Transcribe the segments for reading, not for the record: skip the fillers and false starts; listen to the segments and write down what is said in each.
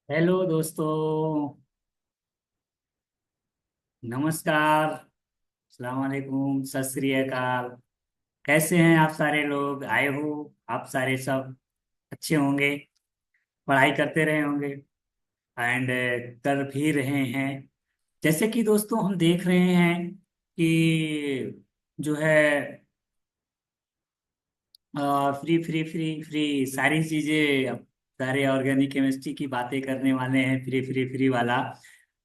Hello दोस्तों। नमस्कार। अस्सलाम वालेकुम, सत श्री अकाल। कैसे हैं आप सारे लोग? आए हो आप सारे सब अच्छे होंगे, पढ़ाई करते रहे होंगे एंड कर भी रहे हैं। जैसे कि दोस्तों हम देख रहे हैं कि जो है फ्री फ्री फ्री फ्री सारी चीजें, अब सारे ऑर्गेनिक केमिस्ट्री की बातें करने वाले हैं, फ्री फ्री फ्री वाला।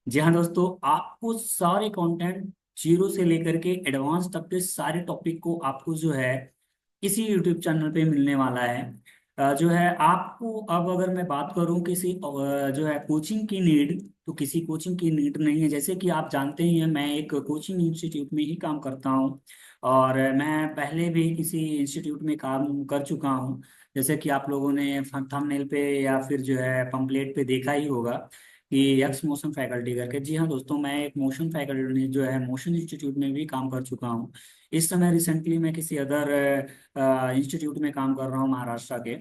जी हाँ दोस्तों, आपको सारे कंटेंट जीरो से लेकर के एडवांस तक के सारे टॉपिक को आपको जो है इसी यूट्यूब चैनल पे मिलने वाला है। जो है आपको, अब अगर मैं बात करूं किसी जो है कोचिंग की नीड, तो किसी कोचिंग की नीड नहीं है। जैसे कि आप जानते ही हैं, मैं एक कोचिंग इंस्टीट्यूट में ही काम करता हूं और मैं पहले भी किसी इंस्टीट्यूट में काम कर चुका हूं। जैसे कि आप लोगों ने थंबनेल पे या फिर जो है पंपलेट पे देखा ही होगा कि एक्स मोशन फैकल्टी करके। जी हाँ दोस्तों, मैं एक मोशन फैकल्टी जो है मोशन इंस्टीट्यूट में भी काम कर चुका हूँ। इस समय रिसेंटली मैं किसी अदर इंस्टीट्यूट में काम कर रहा हूँ महाराष्ट्र के।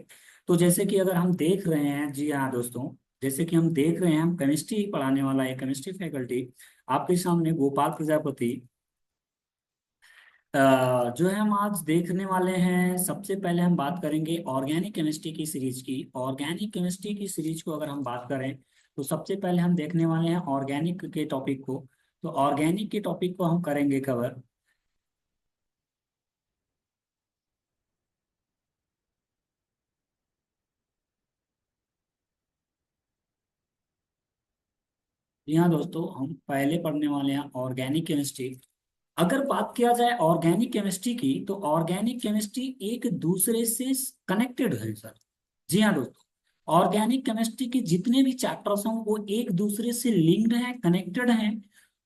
तो जैसे कि अगर हम देख रहे हैं, जी हाँ दोस्तों, जैसे कि हम देख रहे हैं, हम केमिस्ट्री पढ़ाने वाला है, केमिस्ट्री फैकल्टी आपके सामने गोपाल प्रजापति। जो है हम आज देखने वाले हैं, सबसे पहले हम बात करेंगे ऑर्गेनिक केमिस्ट्री की सीरीज की। ऑर्गेनिक केमिस्ट्री की सीरीज को अगर हम बात करें तो सबसे पहले हम देखने वाले हैं ऑर्गेनिक के टॉपिक को। तो ऑर्गेनिक के टॉपिक को हम करेंगे कवर। जी हाँ दोस्तों, हम पहले पढ़ने वाले हैं ऑर्गेनिक केमिस्ट्री। अगर बात किया जाए ऑर्गेनिक केमिस्ट्री की, तो ऑर्गेनिक केमिस्ट्री एक दूसरे से कनेक्टेड है सर। जी हाँ दोस्तों, ऑर्गेनिक केमिस्ट्री के जितने भी चैप्टर्स हैं वो एक दूसरे से लिंक्ड हैं, कनेक्टेड हैं।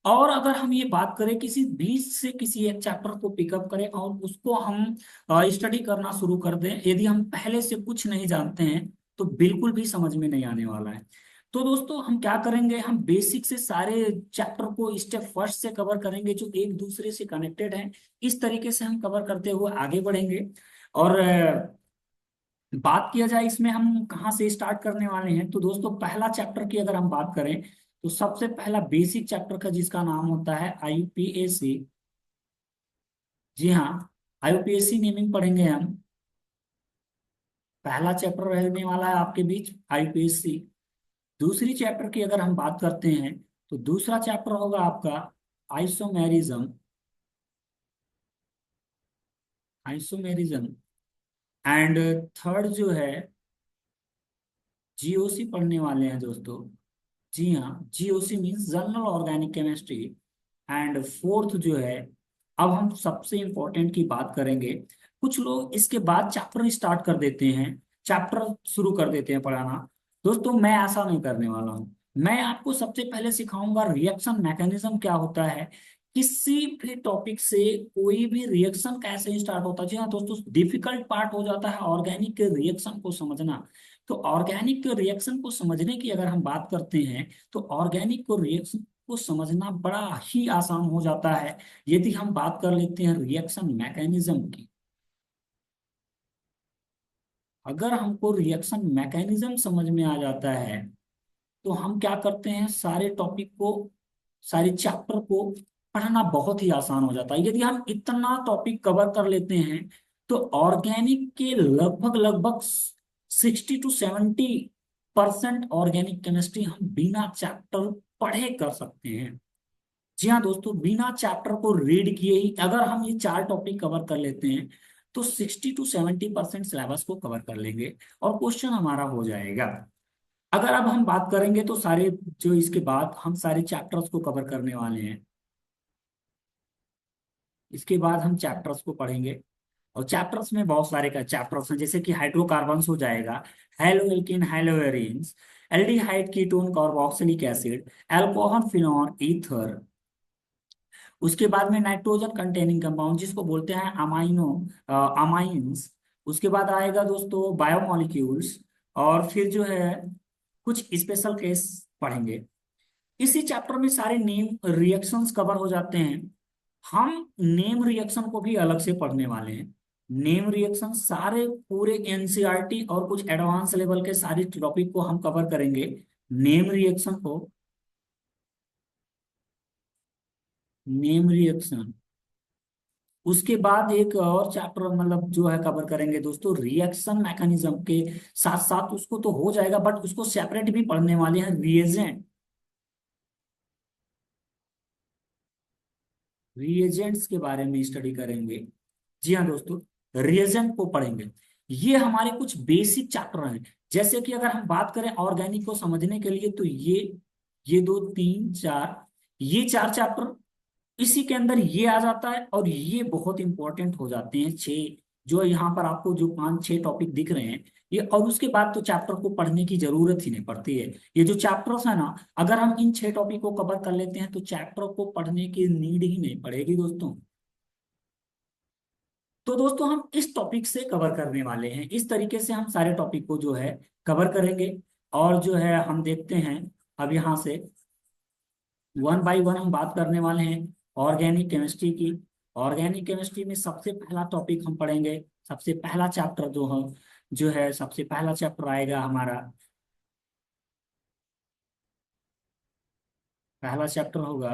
और अगर हम ये बात करें किसी बीच से किसी एक चैप्टर को पिकअप करें और उसको हम स्टडी करना शुरू कर दें, यदि हम पहले से कुछ नहीं जानते हैं तो बिल्कुल भी समझ में नहीं आने वाला है। तो दोस्तों हम क्या करेंगे, हम बेसिक से सारे चैप्टर को स्टेप फर्स्ट से कवर करेंगे जो एक दूसरे से कनेक्टेड हैं। इस तरीके से हम कवर करते हुए आगे बढ़ेंगे। और बात किया जाए इसमें हम कहाँ से स्टार्ट करने वाले हैं, तो दोस्तों पहला चैप्टर की अगर हम बात करें तो सबसे पहला बेसिक चैप्टर का जिसका नाम होता है आईयूपीएसी। जी हाँ, आईयूपीएसी नेमिंग पढ़ेंगे हम। पहला चैप्टर रहने वाला है आपके बीच आईयूपीएसी। दूसरी चैप्टर की अगर हम बात करते हैं तो दूसरा चैप्टर होगा आपका आइसोमेरिज्म। आइसोमेरिज्म एंड थर्ड जो है जीओसी पढ़ने वाले हैं दोस्तों। जी हाँ, GOC means general organic chemistry. And fourth जो है, अब हम सबसे इंपॉर्टेंट की बात करेंगे। कुछ लोग इसके बाद चैप्टर स्टार्ट कर देते हैं, चैप्टर शुरू कर देते हैं पढ़ाना। दोस्तों मैं ऐसा नहीं करने वाला हूँ। मैं आपको सबसे पहले सिखाऊंगा रिएक्शन मैकेनिज्म क्या होता है, किसी भी टॉपिक से कोई भी रिएक्शन कैसे स्टार्ट होता है। जी हाँ दोस्तों, डिफिकल्ट पार्ट हो जाता है ऑर्गेनिक के रिएक्शन को समझना। तो ऑर्गेनिक के रिएक्शन को समझने की अगर हम बात करते हैं तो ऑर्गेनिक को रिएक्शन को समझना बड़ा ही आसान हो जाता है यदि हम बात कर लेते हैं रिएक्शन मैकेनिज्म की। अगर हमको रिएक्शन मैकेनिज्म समझ में आ जाता है तो हम क्या करते हैं, सारे टॉपिक को, सारे चैप्टर को पढ़ना बहुत ही आसान हो जाता है। यदि हम इतना टॉपिक कवर कर लेते हैं तो ऑर्गेनिक के लगभग लगभग 60 to 70% ऑर्गेनिक केमिस्ट्री हम बिना चैप्टर पढ़े कर सकते हैं। जी हाँ दोस्तों, बिना चैप्टर को रीड किए ही अगर हम ये चार टॉपिक कवर कर लेते हैं तो 60 to 70% सिलेबस को कवर कर लेंगे और क्वेश्चन हमारा हो जाएगा। अगर अब हम बात करेंगे तो सारे, जो इसके बाद हम सारे चैप्टर्स को कवर करने वाले हैं। इसके बाद हम चैप्टर्स को पढ़ेंगे और चैप्टर्स में बहुत सारे का चैप्टर्स हैं, जैसे कि हाइड्रोकार्बन्स हो जाएगा, hello alkene, hello arenes, aldehyde, ketone, carboxylic acid, alcohol, phenol, ether. उसके बाद में नाइट्रोजन कंटेनिंग कंपाउंड जिसको बोलते हैं अमाइनो, अमाइंस। उसके बाद आएगा दोस्तों बायोमोलिक्यूल्स। और फिर जो है कुछ स्पेशल केस पढ़ेंगे। इसी चैप्टर में सारे नेम रिएक्शंस कवर हो जाते हैं। हम नेम रिएक्शन को भी अलग से पढ़ने वाले हैं। नेम रिएक्शन सारे पूरे एनसीईआरटी और कुछ एडवांस लेवल के सारे टॉपिक को हम कवर करेंगे। नेम रिएक्शन को, नेम रिएक्शन, उसके बाद एक और चैप्टर मतलब जो है कवर करेंगे दोस्तों रिएक्शन मैकेनिज्म के साथ साथ, उसको तो हो जाएगा बट उसको सेपरेट भी पढ़ने वाले हैं, रिएजेंट, रिएजेंट्स के बारे में स्टडी करेंगे। जी हाँ दोस्तों, रिएजेंट को पढ़ेंगे। ये हमारे कुछ बेसिक चैप्टर हैं। जैसे कि अगर हम बात करें ऑर्गेनिक को समझने के लिए तो ये दो तीन चार, ये चार चैप्टर, इसी के अंदर ये आ जाता है और ये बहुत इंपॉर्टेंट हो जाते हैं छह, जो यहाँ पर आपको जो पांच छह टॉपिक दिख रहे हैं ये, और उसके बाद तो चैप्टर को पढ़ने की जरूरत ही नहीं पड़ती है। ये जो चैप्टर्स है ना, अगर हम इन छह टॉपिक को कवर कर लेते हैं तो चैप्टर को पढ़ने की नीड ही नहीं पड़ेगी दोस्तों। तो दोस्तों हम इस टॉपिक से कवर करने वाले हैं, इस तरीके से हम सारे टॉपिक को जो है कवर करेंगे। और जो है हम देखते हैं अब यहाँ से वन बाय वन हम बात करने वाले हैं ऑर्गेनिक केमिस्ट्री की। ऑर्गेनिक केमिस्ट्री में सबसे पहला टॉपिक हम पढ़ेंगे, सबसे पहला चैप्टर जो है सबसे पहला चैप्टर आएगा हमारा, पहला चैप्टर होगा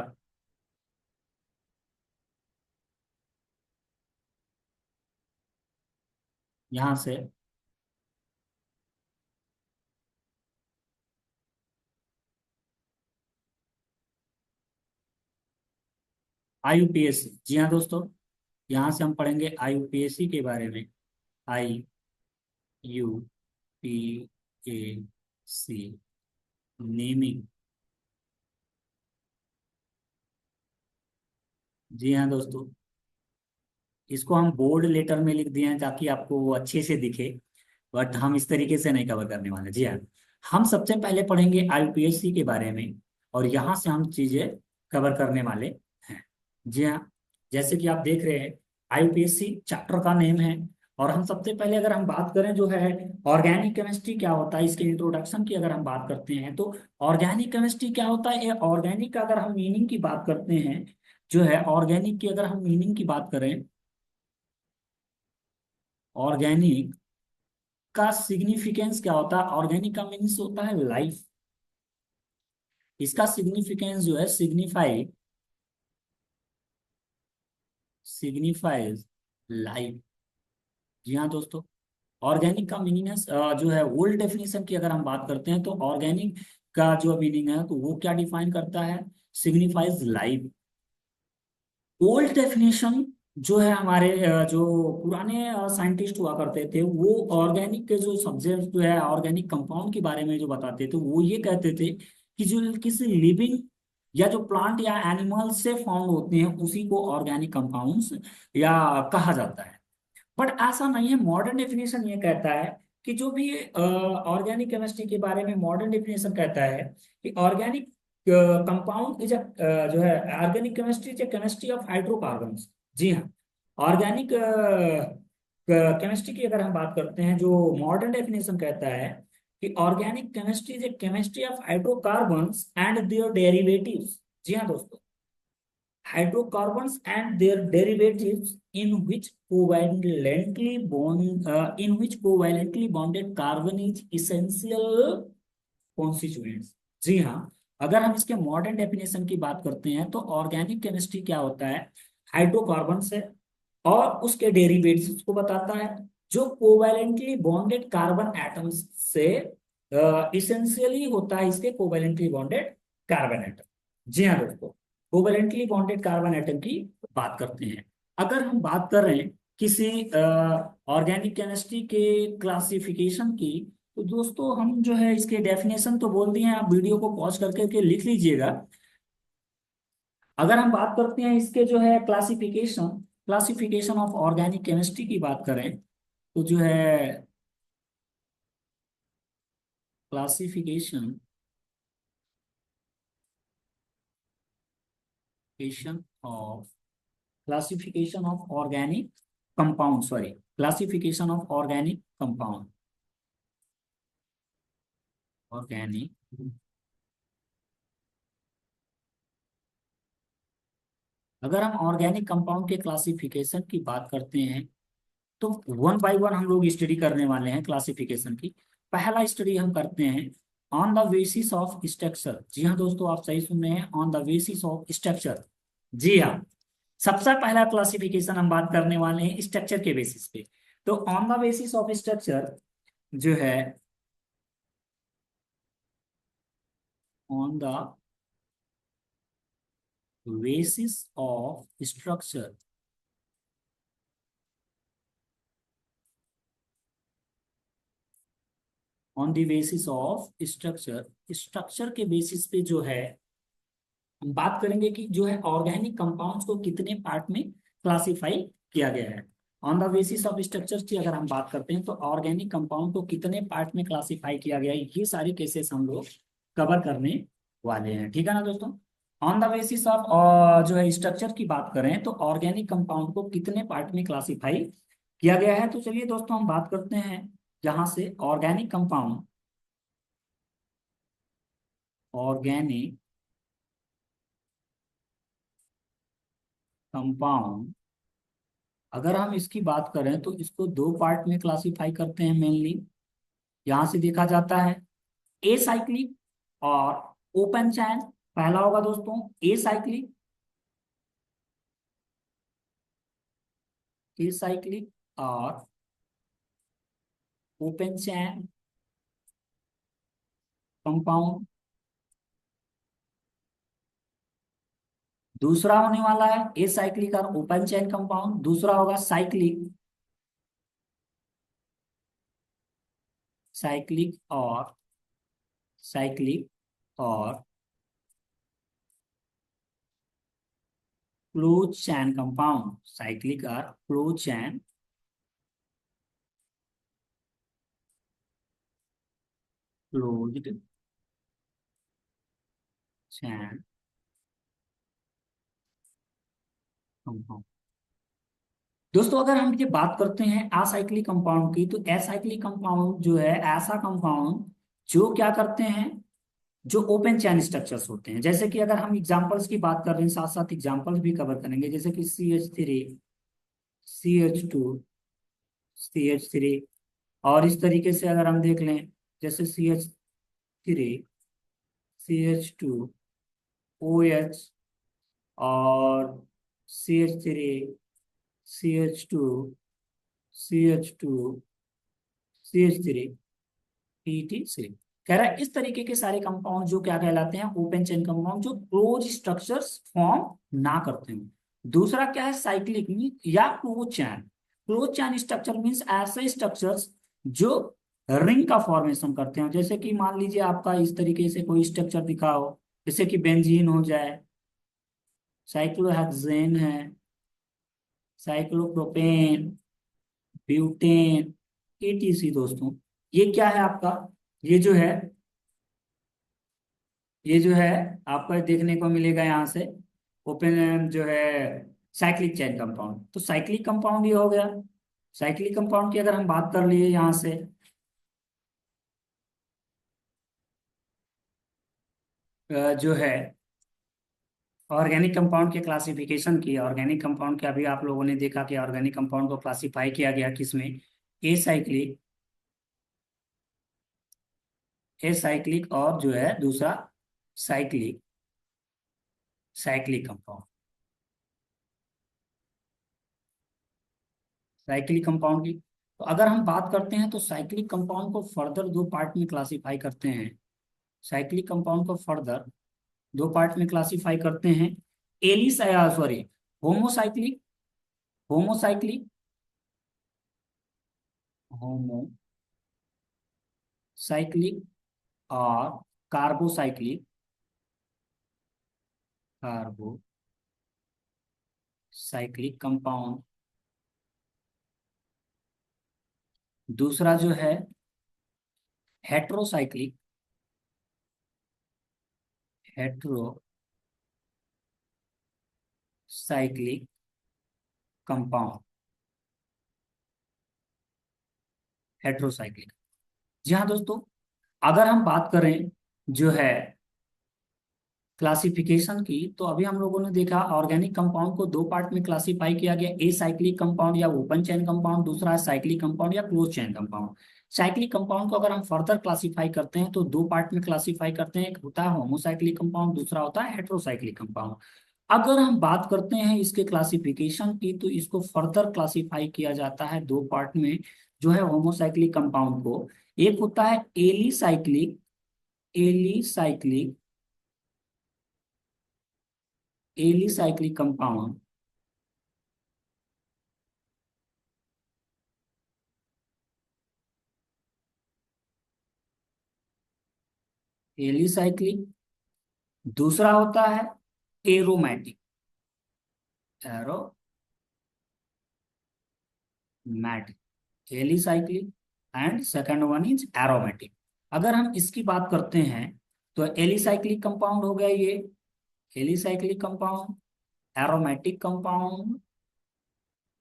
यहाँ से आईयूपीएससी। जी हाँ दोस्तों, यहाँ से हम पढ़ेंगे आईयूपीएससी के बारे में। I U P A C, naming. जी हाँ दोस्तों, इसको हम बोल्ड लेटर में लिख दिए हैं ताकि आपको वो अच्छे से दिखे, बट हम इस तरीके से नहीं कवर करने वाले। जी हाँ, हम सबसे पहले पढ़ेंगे आईयूपीएससी के बारे में और यहाँ से हम चीजें कवर करने वाले हैं। जी हाँ, जैसे कि आप देख रहे हैं आईयूपीएससी चैप्टर का नेम है। और हम सबसे पहले अगर हम बात करें जो है ऑर्गेनिक केमिस्ट्री क्या होता है, इसके इंट्रोडक्शन की अगर हम बात करते हैं तो ऑर्गेनिक केमिस्ट्री क्या होता है, ये ऑर्गेनिक का अगर हम मीनिंग की बात करते हैं, जो है ऑर्गेनिक की अगर हम मीनिंग की बात करें, ऑर्गेनिक का सिग्निफिकेंस क्या होता है, ऑर्गेनिक का मीनिंग होता है लाइफ। इसका सिग्निफिकेंस जो है सिग्निफाइज लाइफ। जी हाँ दोस्तों, ऑर्गेनिक का मीनिंग है जो है ओल्ड डेफिनेशन की अगर हम बात करते हैं तो ऑर्गेनिक का जो मीनिंग है तो वो क्या डिफाइन करता है, सिग्निफाइज लाइफ। ओल्ड डेफिनेशन जो है हमारे जो पुराने साइंटिस्ट हुआ करते थे वो ऑर्गेनिक के जो सब्जेक्ट जो है ऑर्गेनिक कंपाउंड के बारे में जो बताते थे वो ये कहते थे कि जो किसी लिविंग या जो प्लांट या एनिमल से फाउंड होते हैं उसी को ऑर्गेनिक कंपाउंड्स या कहा जाता है। बट ऐसा नहीं है, मॉडर्न डेफिनेशन ये कहता है कि जो भी ऑर्गेनिक केमिस्ट्री के बारे में मॉडर्न डेफिनेशन कहता है कि ऑर्गेनिक कंपाउंड इज जो है organic chemistry is chemistry of hydrocarbons. जी हाँ, ऑर्गेनिक केमिस्ट्री की अगर हम बात करते हैं जो मॉडर्न डेफिनेशन कहता है कि organic chemistry is a chemistry of hydrocarbons and their derivatives. जी हाँ दोस्तों, hydrocarbons and their derivatives in which covalently bonded carbon is essential constituents। जी हाँ, अगर हम इसके मॉडर्न डेफिनेशन की बात करते हैं तो ऑर्गेनिक केमिस्ट्री क्या होता है, हाइड्रोकार्बन से और उसके डेरिवेटिव्स को बताता है जो कोवैलेंटली बॉन्डेड कार्बन एटम्स से इसेंशियली होता है, इसके कोवैलेंटली बॉन्डेड कार्बन एटम। जी हाँ दोस्तों, कोवैलेंटली बॉन्डेड कार्बन एटम की बात करते हैं। अगर हम बात कर रहे हैं किसी ऑर्गेनिक केमिस्ट्री के क्लासिफिकेशन की तो दोस्तों हम जो है इसके डेफिनेशन तो बोल दिए हैं, आप वीडियो को पॉज करके के लिख लीजिएगा। अगर हम बात करते हैं इसके जो है classification, classification of organic chemistry की बात करें तो जो है classification of classification of organic compound, sorry, classification of organic compound, organic, अगर हम ऑर्गेनिक कंपाउंड के क्लासिफिकेशन की बात करते हैं तो वन बाय वन हम लोग स्टडी करने वाले हैं क्लासिफिकेशन की। पहला स्टडी हम करते हैं on the basis of structure. जी हाँ दोस्तों, आप सही सुन रहे हैं, on the basis of structure. जी हाँ, सबसे पहला क्लासिफिकेशन हम बात करने वाले हैं स्ट्रक्चर के बेसिस पे। तो on the basis of structure जो है, on the basis of structure, on the basis of structure, structure के बेसिस पे जो है हम बात करेंगे कि जो है ऑर्गेनिक कंपाउंड्स को कितने पार्ट में क्लासिफाई किया गया है। On the basis of structure की अगर हम बात करते हैं तो ऑर्गेनिक कंपाउंड को कितने पार्ट में क्लासिफाई किया गया है, ये सारे केसेस हम लोग कवर करने वाले हैं। ठीक है ना दोस्तों। ऑन द बेसिस ऑफ जो है स्ट्रक्चर की बात करें तो ऑर्गेनिक कंपाउंड को कितने पार्ट में क्लासिफाई किया गया है, तो चलिए दोस्तों हम बात करते हैं यहाँ से ऑर्गेनिक कंपाउंड, ऑर्गेनिक कंपाउंड अगर हम इसकी बात करें तो इसको दो पार्ट में क्लासिफाई करते हैं मेनली। यहां से देखा जाता है ए साइक्लिक और ओपन चैन। पहला होगा दोस्तों ए साइक्लिक, ए साइक्लिक और ओपन चैन कंपाउंड। दूसरा होने वाला है ए साइक्लिक और ओपन चैन कंपाउंड, दूसरा होगा साइक्लिक, साइक्लिक और साइक्लिक और क्लोज चैन कंपाउंड, साइक्लिक और क्लोज चैन, क्लोज्ड चैन कंपाउंड। दोस्तों अगर हम ये बात करते हैं असाइक्लिक कंपाउंड की, तो असाइक्लिक कंपाउंड जो है ऐसा कंपाउंड जो क्या करते हैं, जो ओपन चैन स्ट्रक्चर्स होते हैं। जैसे कि अगर हम एग्जांपल्स की बात कर रहे हैं, साथ साथ एग्जांपल्स भी कवर करेंगे, जैसे कि CH3, CH2, CH3। और इस तरीके से अगर हम देख लें, जैसे CH3, CH2, OH और CH3, CH2, CH2, CH3, PET3। कह रहा है इस तरीके के सारे कंपाउंड जो क्या कहलाते हैं, ओपन चेन कंपाउंड, जो क्लोज स्ट्रक्चर्स फॉर्म ना करते हैं। दूसरा क्या है, साइक्लिक या क्लोज चैन। क्लोज चैन स्ट्रक्चर मींस ऐसे स्ट्रक्चर्स जो रिंग का फॉर्मेशन करते हैं। जैसे कि मान लीजिए आपका इस तरीके से कोई स्ट्रक्चर दिखा हो, जैसे कि बेंजीन हो जाए, साइक्लोहेक्सेन है, साइक्लोप्रोपेन, ब्यूटेन, ETC। दोस्तों ये क्या है आपका, ये जो है, ये जो है आपको देखने को मिलेगा यहाँ से ओपन जो है साइक्लिक चेन कंपाउंड। तो साइक्लिक कंपाउंड ये हो गया। साइक्लिक कंपाउंड की अगर हम बात कर लिए यहाँ से, जो है ऑर्गेनिक कंपाउंड के क्लासिफिकेशन की, ऑर्गेनिक कंपाउंड के अभी आप लोगों ने देखा कि ऑर्गेनिक कंपाउंड को क्लासिफाई किया गया किसमें, ए साइक्लिक, ए साइक्लिक और जो है दूसरा cyclic, cyclic compound. Cyclic compound की तो अगर हम बात करते हैं तो साइक्लिक कंपाउंड को फर्दर दो पार्ट में क्लासिफाई करते हैं। साइक्लिक कंपाउंड को फर्दर दो पार्ट में क्लासिफाई करते हैं। एलिस सॉरी, होमोसाइक्लिक, होमोसाइक्लिक, होमोसाइक्लिक और कार्बोसाइक्लिक, कार्बोसाइक्लिक कंपाउंड। दूसरा जो है हेट्रोसाइक्लिक, हेट्रोसाइक्लिक कंपाउंड, हेट्रोसाइक्लिक। जी हाँ दोस्तों, अगर हम बात करें जो है क्लासिफिकेशन की, तो अभी हम लोगों ने देखा ऑर्गेनिक कंपाउंड को दो पार्ट में क्लासिफाई किया गया, ए साइक्लिक कंपाउंड या ओपन चेन कंपाउंड, दूसरा है साइक्लिक कंपाउंड या close chain compound. Cyclic compound को अगर हम फर्दर क्लासीफाई करते हैं तो दो पार्ट में क्लासीफाई करते हैं, एक होता है होमोसाइक्लिक कंपाउंड, दूसरा होता है हेटेरोसाइक्लिक कंपाउंड। अगर हम बात करते हैं इसके क्लासिफिकेशन की, तो इसको फर्दर क्लासीफाई किया जाता है दो पार्ट में, जो है होमोसाइक्लिक कंपाउंड को। एक होता है alicyclic, alicyclic, alicyclic compound, alicyclic. दूसरा होता है aromatic, aromatic, alicyclic, and second one is aromatic. अगर हम इसकी बात करते हैं तो एलिसाइक्लिक कंपाउंड हो गया ये, एलिसाइक्लिक कंपाउंड, एरोमेटिक कंपाउंड।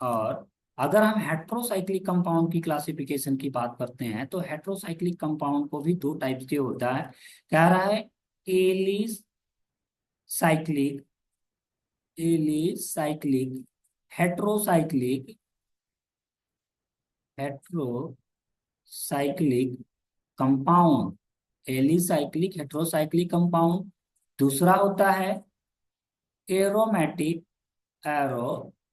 और अगर हम हेट्रोसाइक्लिक कंपाउंड की क्लासिफिकेशन की बात करते हैं तो हेट्रोसाइक्लिक कंपाउंड को भी दो टाइप के होता है। कह रहा है alicyclic, alicyclic, heterocyclic, heterocyclic compound, alicyclic heterocyclic compound. दूसरा होता है एरोमेटिक, एरोमेटिक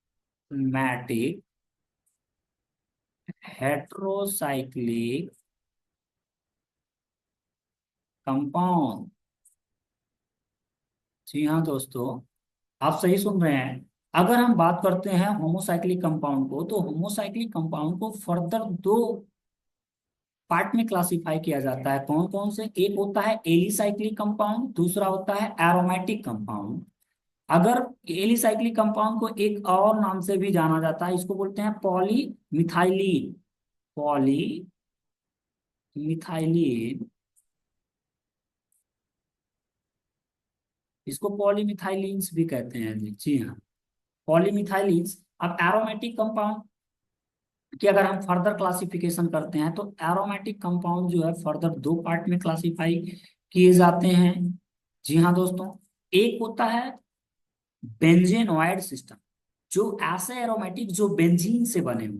हेट्रोसाइक्लिक कंपाउंड। जी हाँ दोस्तों, आप सही सुन रहे हैं। अगर हम बात करते हैं होमोसाइक्लिक कंपाउंड को, तो होमोसाइक्लिक कंपाउंड को फर्दर दो पार्ट में क्लासिफाई किया जाता है। कौन कौन से? एक होता है एलिसाइक्लिक कंपाउंड, दूसरा होता है एरोमेटिक कंपाउंड। अगर एलिसाइक्लिक कंपाउंड को एक और नाम से भी जाना जाता है, इसको बोलते हैं पॉलीमिथाइलिन, पॉलीमिथाइलिन, इसको पॉलीमिथाइलिन्स भी कहते हैं जी, जी हाँ, पॉलीमिथाइलिन्स। अब एरोमेटिक कंपाउंड कि अगर हम फर्दर क्लासिफिकेशन करते हैं तो एरोमेटिक कंपाउंड जो है फर्दर दो पार्ट में क्लासिफाई किए जाते हैं। जी हाँ दोस्तों, एक होता है बेंजेनॉइड सिस्टम, जो ऐसे एरोमेटिक जो बेंजीन से बने हुए,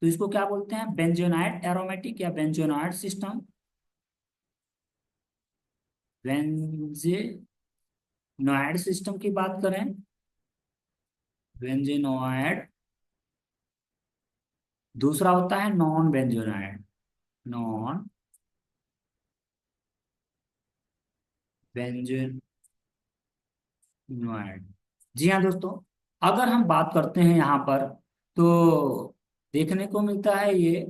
तो इसको क्या बोलते हैं? बेंजोनाइड एरोमेटिक या बेंजोनाइड सिस्टम। बेंजेनॉइड सिस्टम की बात करें, बेंजेनॉइड। दूसरा होता है नॉन बेंजोनाइड, नॉन बेंजोनाइड। जी हाँ दोस्तों, अगर हम बात करते हैं यहाँ पर, तो देखने को मिलता है ये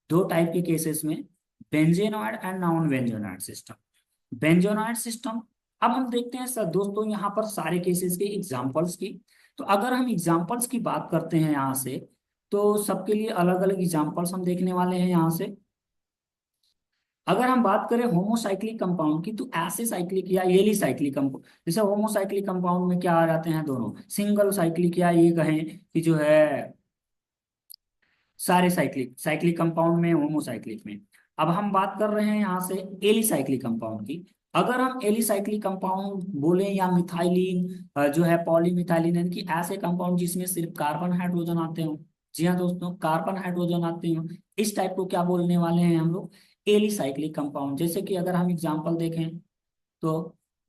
दो टाइप के केसेस में, benzenoid and non benzenoid system. Benzenoid system, अब हम देखते हैं सर दोस्तों यहाँ पर सारे केसेस के एग्जांपल्स की। तो अगर हम एग्जांपल्स की बात करते हैं यहाँ से, तो सबके लिए अलग अलग एग्जांपल्स हम देखने वाले हैं यहाँ से। अगर हम बात करें होमोसाइक्लिक कंपाउंड की, तो ऐसे साइक्लिक या एली साइक्लिक कंपाउंड, जैसे होमोसाइक्लिक कंपाउंड में क्या आ जाते हैं दोनों, सिंगल साइक्लिक, या ये कहें कि जो है सारे साइक्लिक, साइक्लिक कंपाउंड में, होमोसाइक्लिक में। अब हम बात कर रहे हैं यहाँ से एली साइक्लिक कंपाउंड की। अगर हम एली साइक्लिक कंपाउंड बोले या मिथाइलिन, जो है पॉलीमिथाइलिन, यानी कि ऐसे कंपाउंड जिसमें सिर्फ कार्बन हाइड्रोजन आते हो। जी हाँ दोस्तों, कार्बन हाइड्रोजन आते हो, इस टाइप को क्या बोलने वाले हैं हम लोग? Alicyclic compound. जैसे कि अगर हम एग्जांपल देखें तो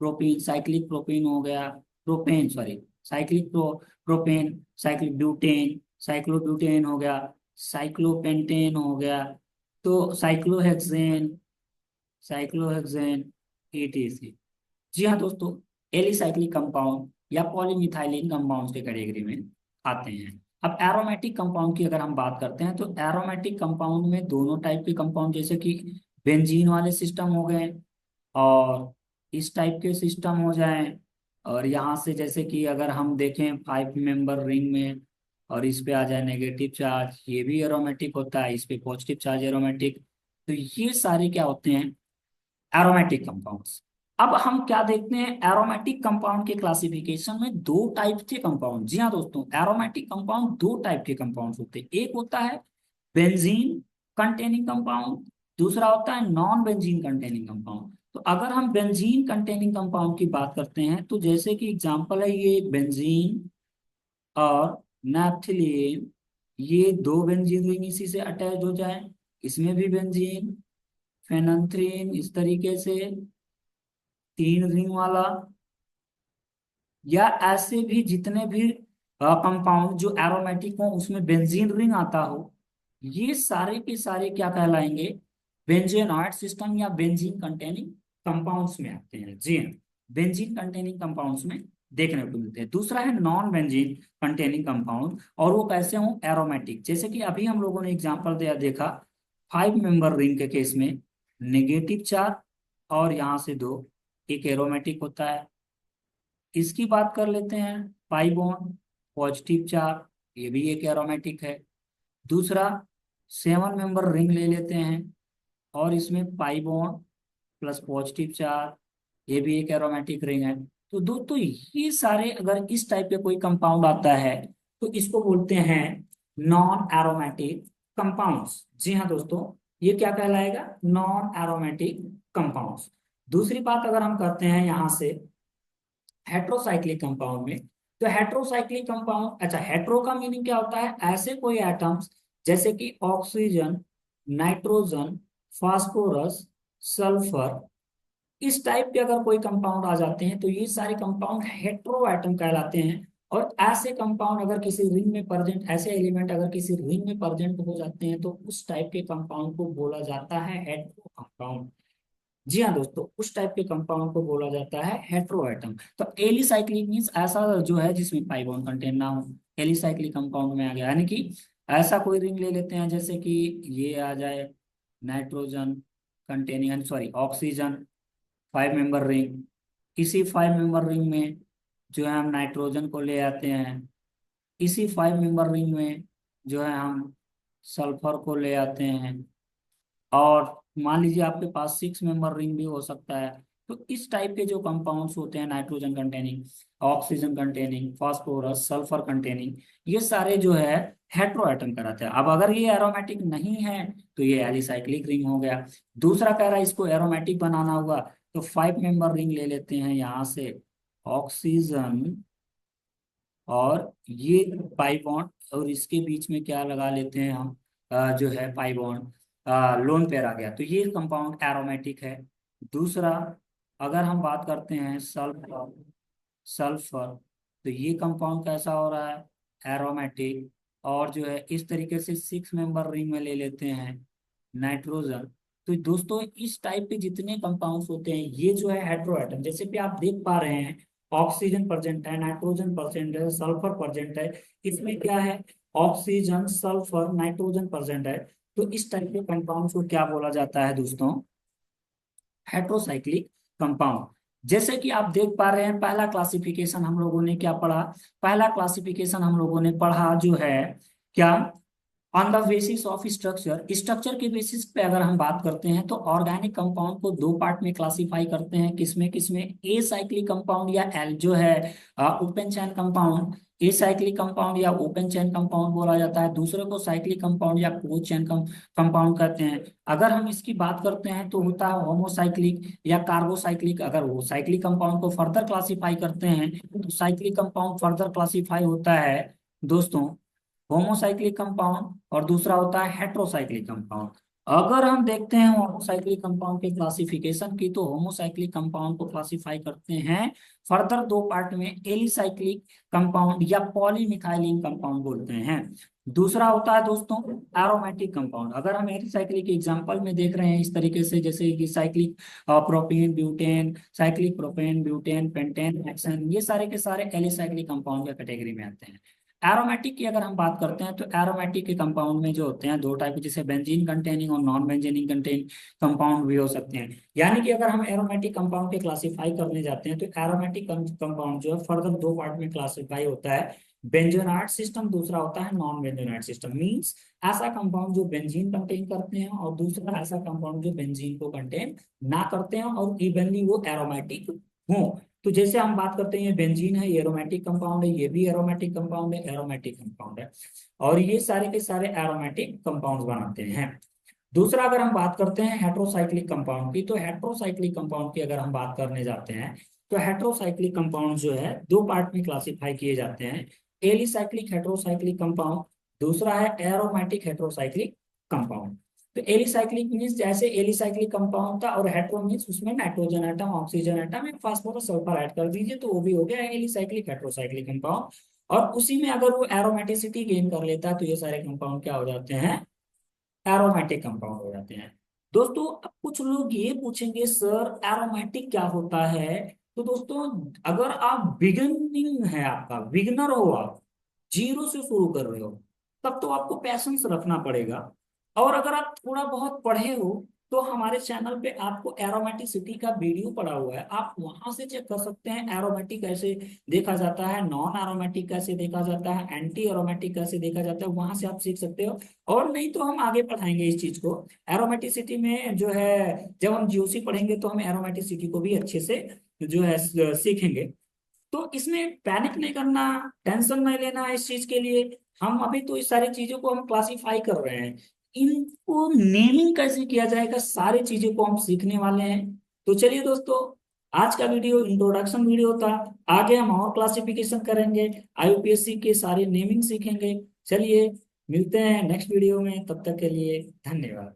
प्रोपीन, साइक्लिक प्रोपीन हो गया, propane sorry, cyclic propane, cyclic butane, cyclobutane हो गया, साइक्लोपेंटेन हो गया, तो साइक्लोहेक्सेन, साइक्लोहेक्सेन, एटीसी। जी हाँ दोस्तों, एलिसाइक्लिक कंपाउंड या पॉलीमिथाइलिन कंपाउंड के कैटेगरी में आते हैं। अब एरोमेटिक कंपाउंड की अगर हम बात करते हैं, तो एरोमेटिक कंपाउंड में दोनों टाइप के कंपाउंड, जैसे कि बेंजीन वाले सिस्टम हो गए और इस टाइप के सिस्टम हो जाएं। और यहाँ से जैसे कि अगर हम देखें 5 मेंबर रिंग में, और इस पे आ जाए नेगेटिव चार्ज, ये भी एरोमेटिक होता है, इस पे पॉजिटिव चार्ज एरोमेटिक। तो ये सारे क्या होते हैं? Aromatic compounds. अब हम क्या देखते हैं, एरोमेटिक कंपाउंड के क्लासिफिकेशन में दो टाइप के कंपाउंड। जी हाँ दोस्तों, एरोमेटिक कंपाउंड दो टाइप के कंपाउंड्स होते हैं। एक होता है बेंजीन कंटेनिंग कंपाउंड, दूसरा होता है नॉन बेंजीन कंटेनिंग कंपाउंड। तो अगर हम बेंजीन कंटेनिंग कंपाउंड की बात करते हैं, तो जैसे कि एग्जांपल है ये बेंजीन और नैप्थलीन, ये दो बेंजीन रिंग इसी से अटैच हो जाए, इसमें भी बेंजीन, फेनंथ्रीन, इस तरीके से 3 रिंग वाला, या ऐसे भी जितने भी कंपाउंड जो एरोमेटिक हो उसमें बेंजीन रिंग आता हो, ये सारे के सारे क्या कहलाएंगे, बेंजेनॉइड सिस्टम या बेंजीन कंटेनिंग कंपाउंड्स में आते हैं। जी हाँ, बेंजीन कंटेनिंग कंपाउंड्स में देखने को मिलते हैं। दूसरा है नॉन बेंजीन कंटेनिंग कंपाउंड, और वो कैसे हो, एरोमेटिक। जैसे कि अभी हम लोगों ने एग्जांपल दिया देखा 5 मेंबर रिंग के केस में, नेगेटिव चार्ज और यहाँ से दो, एक एरोमेटिक होता है। इसकी बात कर लेते हैं, पाई बॉन्ड, पॉजिटिव चार्ज, ये भी एक एरोमेटिक है। दूसरा 7 मेंबर रिंग ले लेते हैं, और इसमें pi bond plus positive charge, ये भी एक एरोमेटिक रिंग है। तो दोस्तों ये सारे अगर इस टाइप के कोई कंपाउंड आता है तो इसको बोलते हैं नॉन एरोमेटिक कंपाउंड्स। जी हाँ दोस्तों, ये क्या कहलाएगा, नॉन एरोमेटिक कंपाउंड्स। दूसरी बात अगर हम करते हैं यहाँ से हेट्रोसाइक्लिक कंपाउंड में, तो हेट्रोसाइक्लिक कंपाउंड, अच्छा हेट्रो का मीनिंग क्या होता है, ऐसे कोई एटम्स जैसे कि ऑक्सीजन, नाइट्रोजन, फास्फोरस, सल्फर, इस टाइप के अगर कोई कंपाउंड आ जाते हैं तो ये सारे कंपाउंड हेट्रो एटम कहलाते हैं। और ऐसे कंपाउंड अगर किसी रिंग में प्रेजेंट, ऐसे एलिमेंट अगर किसी रिंग में प्रेजेंट हो जाते हैं तो उस टाइप के कंपाउंड को बोला जाता है हेट्रो कंपाउंड। जी हाँ दोस्तों, उस टाइप के कंपाउंड को बोला जाता है हेट्रोएटम। तो एलिसाइक्लिक मीन्स ऐसा जो है जिसमें पाई बॉन्ड कंटेन ना हो, एलिसाइक्लिक कंपाउंड में आ गया। यानी कि ऐसा कोई रिंग ले लेते हैं जैसे कि ये आ जाए nitrogen containing, sorry oxygen, 5 member ring. इसी 5 मेंबर रिंग में जो है हम नाइट्रोजन को ले आते हैं, इसी 5 मेंबर रिंग में जो है हम सल्फर को ले आते हैं, और मान लीजिए आपके पास 6 मेंबर रिंग भी हो सकता है। तो इस टाइप के जो कंपाउंड्स होते हैं, nitrogen containing, oxygen containing, phosphorus, sulphur containing, ये सारे जो है हेट्रोएटम कहलाते हैं। अब अगर ये एरोमेटिक नहीं है तो ये एलिसाइक्लिक रिंग हो गया। दूसरा कह रहा है इसको एरोमेटिक बनाना हुआ तो 5 मेंबर रिंग ले लेते हैं यहाँ से, ऑक्सीजन, और ये पाई बॉन्ड, और इसके बीच में क्या लगा लेते हैं हम, जो है पाई बॉन्ड, लोन पेयर आ गया, तो ये कंपाउंड एरोमेटिक है। दूसरा अगर हम बात करते हैं सल्फर, सल्फर, तो ये कंपाउंड कैसा हो रहा है, एरोमेटिक। और जो है इस तरीके से 6 मेंबर रिंग में ले लेते हैं नाइट्रोजन। तो दोस्तों इस टाइप के जितने कंपाउंड्स होते हैं ये जो है हेट्रोएटम, जैसे कि आप देख पा रहे हैं ऑक्सीजन प्रेजेंट है, नाइट्रोजन प्रेजेंट है, सल्फर प्रेजेंट है, इसमें क्या है, ऑक्सीजन, सल्फर, नाइट्रोजन प्रेजेंट है। तो इस टाइप के कंपाउंड्स को क्या बोला जाता है दोस्तों, हेट्रोसाइक्लिक कंपाउंड। जैसे कि आप देख पा रहे हैं पहला क्लासिफिकेशन हम लोगों ने क्या पढ़ा, पहला क्लासिफिकेशन हम लोगों ने पढ़ा जो है क्या, on the basis of structure, structure के बेसिस पे अगर हम बात करते हैं तो ऑर्गेनिक कंपाउंड को 2 पार्ट में क्लासिफाई करते हैं, किसमें किसमें, ए साइक्लिक कंपाउंड या एल जो है open chain compound, a cyclic compound या ओपन चैन कंपाउंड बोला जाता है। दूसरे को साइक्लिक कंपाउंड या क्लोज चैन कंपाउंड कहते हैं। अगर हम इसकी बात करते हैं तो होता है होमोसाइक्लिक या कार्बोसाइक्लिक। अगर वो साइक्लिक कंपाउंड को फर्दर क्लासिफाई करते हैं तो साइक्लिक कंपाउंड फर्दर क्लासिफाई होता है दोस्तों होमोसाइक्लिक कंपाउंड, और दूसरा होता है हेट्रोसाइक्लिक कंपाउंड। अगर हम देखते हैं होमोसाइक्लिक कंपाउंड के क्लासिफिकेशन की, तो होमोसाइक्लिक कंपाउंड को क्लासिफाई करते हैं फर्दर 2 पार्ट में, एलिसाइक्लिक कंपाउंड या पॉलीमिथाइलिन कंपाउंड बोलते हैं। दूसरा होता है दोस्तों एरोमेटिक कंपाउंड। अगर हम एलिसाइक्लिक एग्जांपल में देख रहे हैं इस तरीके से, जैसे कि cyclic propane butane, cyclic propane butane, pentane, hexane, ये सारे के सारे एलिसाइक्लिक कंपाउंड के कैटेगरी में आते हैं। एरोमेटिक की अगर हम बात करते हैं तो एरोमेटिक के कंपाउंड में जो होते हैं 2 टाइप के, जैसे बेंजीन कंटेनिंग और नॉन बेंजीनिंग कंटेनिंग कंपाउंड भी हो सकते हैं। यानी कि अगर हम एरोमेटिक कंपाउंड के क्लासिफाई करने जाते हैं तो एरोमेटिक कंपाउंड जो है फर्दर 2 पार्ट में क्लासिफाई होता है, बेंजोनाइट सिस्टम, दूसरा होता है नॉन बेंजोनाइट सिस्टम। मींस ऐसा कंपाउंड जो बेंजीन कंटेन करते हैं और दूसरा ऐसा कंपाउंड जो बेंजीन को कंटेन ना करते हैं और इवनली वो एरोमेटिक हो। तो जैसे हम बात करते हैं ये बेंजीन है, ये एरोमेटिक कंपाउंड है, ये भी एरोमेटिक कंपाउंड है, एरोमेटिक कंपाउंड है, और ये सारे के सारे एरोमेटिक कंपाउंड बनाते हैं। दूसरा अगर हम बात करते हैं हेट्रोसाइक्लिक कंपाउंड की, तो हेट्रोसाइक्लिक कंपाउंड की अगर हम बात करने जाते हैं तो हेट्रोसाइक्लिक कंपाउंड जो है 2 पार्ट में क्लासिफाई किए जाते हैं, एलिसाइक्लिक हेट्रोसाइक्लिक कंपाउंड, दूसरा है एरोमेटिक हेट्रोसाइक्लिक कंपाउंड। तो एलिसाइक्लिक मीन्स जैसे एलिसाइक्लिक कंपाउंड था, और हेट्रो मीन्स उसमें नाइट्रोजन एटम, ऑक्सीजन एटम, एक फास्फोरस सल्फर ऐड कर दीजिए तो वो भी हो गया एलिसाइक्लिक हेट्रोसाइक्लिक कंपाउंड। और उसी में अगर वो एरोमेटिसिटी गेन कर लेता है तो ये सारे कंपाउंड क्या हो जाते हैं, एरोमेटिक कंपाउंड हो जाते हैं। दोस्तों अब कुछ लोग ये पूछेंगे सर एरोमेटिक क्या होता है। तो दोस्तों अगर आप बिगिनिंग है, आपका बिगनर हो, आप जीरो से शुरू कर रहे हो, तब तो आपको पैशंस रखना पड़ेगा। और अगर आप थोड़ा बहुत पढ़े हो तो हमारे चैनल पे आपको एरोमेटिसिटी का वीडियो पड़ा हुआ है, आप वहां से चेक कर सकते हैं एरोमेटिक कैसे देखा जाता है, नॉन एरोमेटिक कैसे देखा जाता है, एंटी एरोमेटिक कैसे देखा जाता है, वहां से आप सीख सकते हो। और नहीं तो हम आगे पढ़ाएंगे इस चीज को। एरोमेटिसिटी में जो है, जब हम जीओसी पढ़ेंगे तो हम एरोमेटिसिटी को भी अच्छे से जो है सीखेंगे। तो इसमें पैनिक नहीं करना, टेंशन नहीं लेना इस चीज के लिए। हम अभी तो इस सारी चीजों को हम क्लासिफाई कर रहे हैं, इनको नेमिंग कैसे किया जाएगा सारी चीजों को हम सीखने वाले हैं। तो चलिए दोस्तों, आज का वीडियो इंट्रोडक्शन वीडियो था। आगे हम और क्लासिफिकेशन करेंगे, आईयूपीएससी के सारे नेमिंग सीखेंगे। चलिए मिलते हैं नेक्स्ट वीडियो में, तब तक के लिए धन्यवाद।